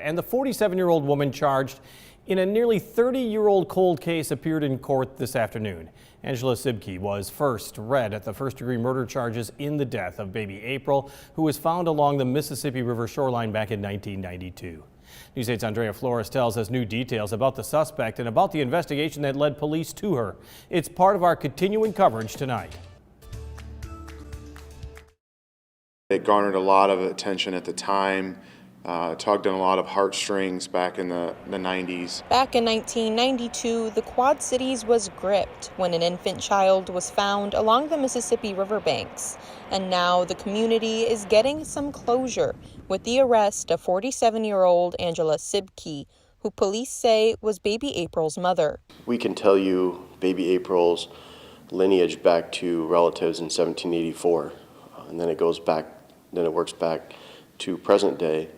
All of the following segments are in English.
And the 47-year-old woman charged in a nearly 30-year-old cold case appeared in court this afternoon. Angela Siebke was first read at the first-degree murder charges in the death of baby April, who was found along the Mississippi River shoreline back in 1992. News 8's Andrea Flores tells us new details about the suspect and about the investigation that led police to her. It's part of our continuing coverage tonight. It garnered a lot of attention at the time, tugged on a lot of heartstrings back in the 90s. Back in 1992, the Quad Cities was gripped when an infant child was found along the Mississippi riverbanks. And now the community is getting some closure with the arrest of 47-year-old Angela Siebke, who police say was baby April's mother. We can tell you baby April's lineage back to relatives in 1784, and then it goes back. Then it works back to present day.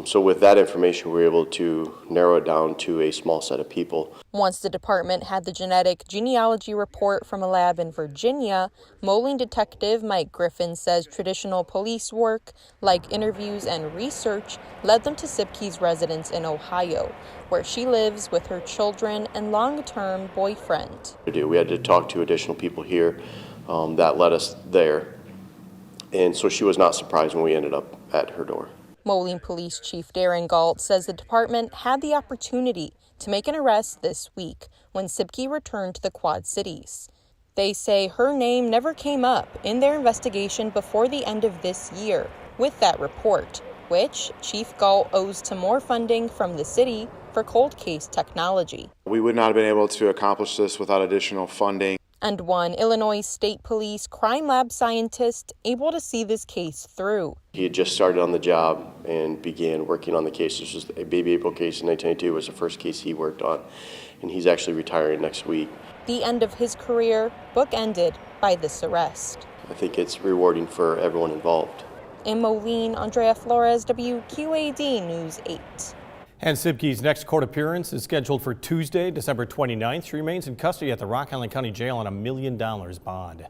So with that information, we're able to narrow it down to a small set of people. Once the department had the genetic genealogy report from a lab in Virginia, Moline detective Mike Griffin says traditional police work, like interviews and research, led them to Siebke's residence in Ohio, where she lives with her children and long-term boyfriend. We had to talk to additional people here that led us there. And so she was not surprised when we ended up at her door. Moline Police Chief Darren Galt says the department had the opportunity to make an arrest this week when Siebke returned to the Quad Cities. They say her name never came up in their investigation before the end of this year with that report, which Chief Galt owes to more funding from the city for cold case technology. We would not have been able to accomplish this without additional funding. And one Illinois State Police crime lab scientist able to see this case through. He had just started on the job and began working on the case. This was a baby April case in 1992 was the first case he worked on, and he's actually retiring next week. The end of his career bookended by this arrest. I think it's rewarding for everyone involved. In Moline, Andrea Flores, WQAD News 8. And Siebke's next court appearance is scheduled for Tuesday, December 29th. She remains in custody at the Rock Island County Jail on $1 million bond.